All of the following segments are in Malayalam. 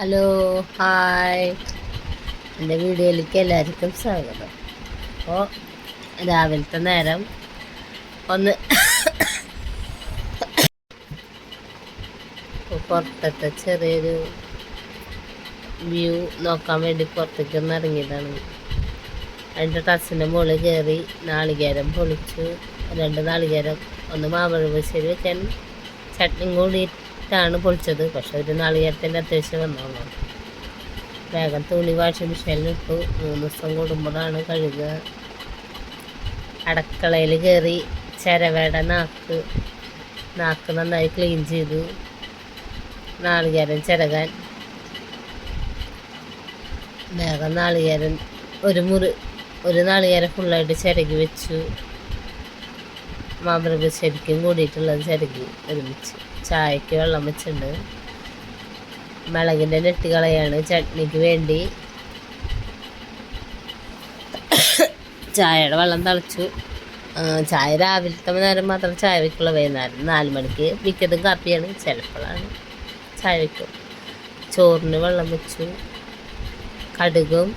Hello, hi. എൻ്റെ വീഡിയോയിലേക്ക് എല്ലാവർക്കും സ്വാഗതം. അപ്പോൾ രാവിലത്തെ നേരം ഒന്ന് പുറത്തത്തെ ചെറിയൊരു വ്യൂ നോക്കാൻ വേണ്ടി പുറത്തേക്ക് ഒന്ന് ഇറങ്ങിയതാണ്. അതിൻ്റെ ടെറസിൻ്റെ മുകളിൽ കയറി നാളികേരം പൊളിച്ചു. 2 നാളികേരം, ഒന്ന് മാമ്പഴപ്പുളിശ്ശേരി വെക്കാൻ ചട്നിയും കൂടിയിട്ടാണ് പൊളിച്ചത്. പക്ഷെ ഒരു നാളികേരത്തിൻ്റെ അത്യാവശ്യം വന്നോളൂ. വേഗം തുണി വാഷിംഗ് മെഷീനിലിട്ടു. 3 ദിവസം കൂടുമ്പോഴാണ് കഴുകുക. അടുക്കളയിൽ കയറി ചിരവയുടെ നാക്ക് നന്നായി ക്ലീൻ ചെയ്തു. നാളികേരം ചിരകാൻ വേഗം നാളികേരം ഒരു നാളികേരം ഫുള്ളായിട്ട് ചിരകി വെച്ചു. മാമ്പഴപ്പുളിശ്ശേരിക്കും കൂടിയിട്ടുള്ളത് ചിരകി ഒരുമിച്ച്. ചായക്ക് വെള്ളം വെച്ചിട്ടുണ്ട്. മുളകിൻ്റെ നെട്ടി കളയാണ് ചട്നിക്ക് വേണ്ടി. ചായയുടെ വെള്ളം തിളച്ചു. ചായ രാവിലത്തെ നേരം മാത്രം ചായ വയ്ക്കുള്ള. വൈകുന്നേരം 4 മണിക്ക് മിക്കതും കാപ്പിയാണ്, ചിലപ്പോഴാണ് ചായ വയ്ക്കും. ചോറിന് വെള്ളം വെച്ചു. കടുകും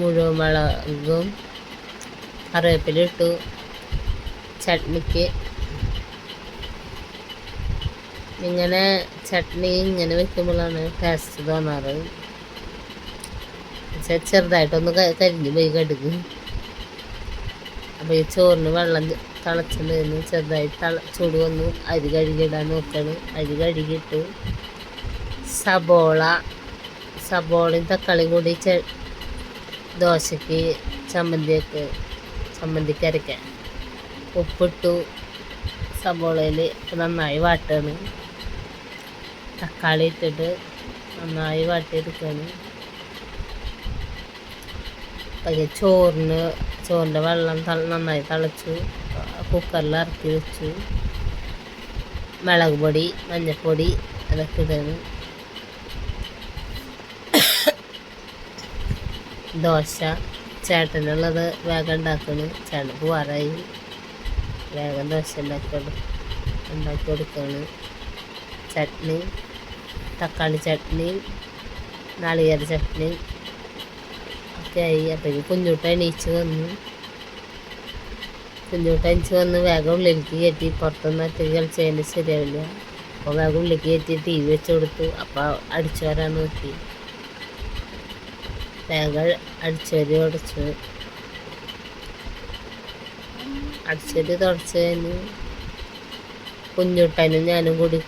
മുഴുവൻ മുളകും കറിവേപ്പിലിട്ടു. ചട്നിക്ക് ഇങ്ങനെ ചട്നി ഇങ്ങനെ വെക്കുമ്പോഴാണ് ടേസ്റ്റ് തോന്നാറ്. ചെറുതായിട്ടൊന്ന് കരിഞ്ഞു പോയി കടുക്. അപ്പോൾ ഈ ചോറിന് വെള്ളം തിളച്ചിട്ടുണ്ടായിരുന്നു. ചെറുതായി ചൂട് വന്നു. അരി കഴുകിയിടാൻ നോക്കുകയാണ്. അരി കഴുകിയിട്ടു. സബോളയും തക്കാളിയും കൂടി ദോശയ്ക്ക് ചമ്മന്തിക്ക് അരയ്ക്കാൻ ഉപ്പിട്ടു. സബോളയിൽ നന്നായി വാട്ടുകയാണ്. തക്കാളി ഇട്ടിട്ട് നന്നായി വാട്ടിയെടുക്കുകയാണ്. പക്ഷേ ചോറിൻ്റെ വെള്ളം നന്നായി തിളച്ചു. കുക്കറിൽ ഇറക്കി വെച്ചു. മുളക് പൊടി, മഞ്ഞൾപ്പൊടി അതൊക്കെ ഇടുകയാണ്. ദോശ ചേട്ടനുള്ളത് വേഗം ഉണ്ടാക്കുന്നു. ചേട്ടൻ പോവാറായി. വേഗം ദോശ ഉണ്ടാക്കി കൊടുക്കുകയാണ്. ചട്നി, തക്കാളി ചട്നി, നാളികേര ചട്നി ഒക്കെ ആയി. അപ്പോഴേക്കും കുഞ്ഞൂട്ട എണീച്ച് വന്ന് വേഗം ഉള്ളിലേക്ക് കയറ്റി. പുറത്തുനിന്ന് ഒറ്റയ്ക്ക് കളിച്ചതിന് ശരിയാവില്ല. അപ്പോൾ വേഗം ഉള്ളിലേക്ക് കയറ്റി TV വെച്ച് കൊടുത്തു. അപ്പോൾ അടിച്ചു വരാൻ നോക്കി. വേഗം അടിച്ചുവരി തുടച്ച് കഴിഞ്ഞ് കുഞ്ഞുട്ടനും ഞാനും കൂടി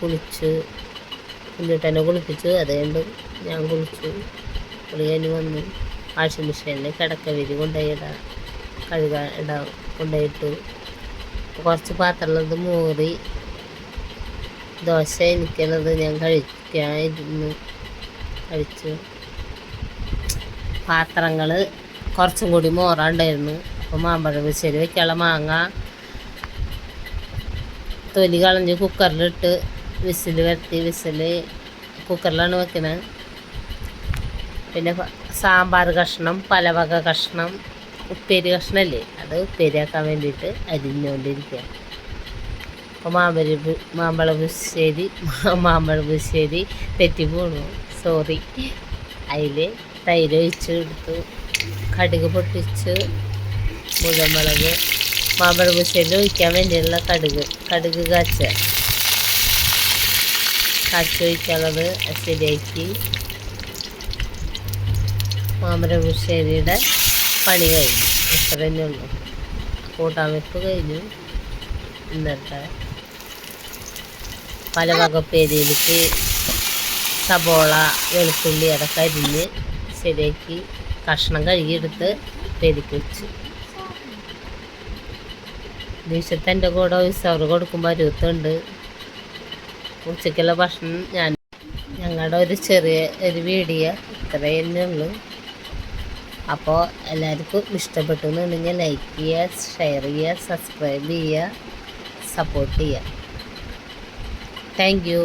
കുഞ്ഞുട്ടനെ കുളിപ്പിച്ചു. അത് കണ്ട് ഞാൻ കുളിച്ചു. കുളി കഴിഞ്ഞ് വന്നു. വാഷിംഗ് മെഷീനിൽ കിടക്കവിരി കൊണ്ടുപോയിട്ടു. കുറച്ച് പാത്രമുള്ളത് മൂറി. ദോശ എനിക്കുള്ളത് ഞാൻ കഴിച്ചു. പാത്രങ്ങൾ കുറച്ചും കൂടി മോറാണ്ടായിരുന്നു. അപ്പോൾ മാമ്പഴപ്പുളിശ്ശേരി വയ്ക്കാനുള്ള മാങ്ങ തൊലി കളഞ്ഞ് കുക്കറിലിട്ട് വിസിൽ വരുത്തി. കുക്കറിലാണ് വെക്കുന്നത്. പിന്നെ സാമ്പാർ കഷ്ണം, പലവക കഷ്ണം, ഉപ്പേരി കഷ്ണമല്ലേ, അത് ഉപ്പേരിയാക്കാൻ വേണ്ടിയിട്ട് അരിഞ്ഞുകൊണ്ടിരിക്കുക. അപ്പോൾ മാമ്പഴപ്പുളിശ്ശേരി തെറ്റി പോണു, സോറി. അതിൽ തൈര് ഒഴിച്ച് എടുത്തു. കടുക് പൊട്ടിച്ച് മുഴുവൻ മുളക് മാമ്പഴപ്പുളിശ്ശേരി ഒഴിക്കാൻ വേണ്ടിയുള്ള കടുക് കാച്ചൊഴിക്കാനുള്ളത് ശരിയാക്കി. മാമ്പഴപ്പുളിശ്ശേരിയുടെ പണി കഴിഞ്ഞു. ഇത്ര തന്നെ ഉള്ളൂ. കൂട്ടാൻ വെപ്പ് കഴിഞ്ഞു. ഇന്നത്തെ പല വകപ്പേരിയിലേക്ക് സബോള, വെളുത്തുള്ളി അതൊക്കെ അരിഞ്ഞ് ശരിയാക്കി കഷ്ണം കഴുകിയെടുത്ത് പെരുക്കി വെച്ചു. ദിവസത്തെ എൻ്റെ കൂടെ വിസവർ കൊടുക്കുമ്പോൾ അരുത്തുണ്ട്. ഉച്ചയ്ക്കുള്ള ഭക്ഷണം ഞങ്ങളുടെ ഒരു വീഡിയോ ഇത്ര തന്നെ ഉള്ളൂ. അപ്പോൾ എല്ലാവർക്കും ഇഷ്ടപ്പെട്ടു എന്നുണ്ടെങ്കിൽ ലൈക്ക് ചെയ്യുക, ഷെയർ ചെയ്യുക, സബ്സ്ക്രൈബ് ചെയ്യുക, സപ്പോർട്ട് ചെയ്യുക. Thank you.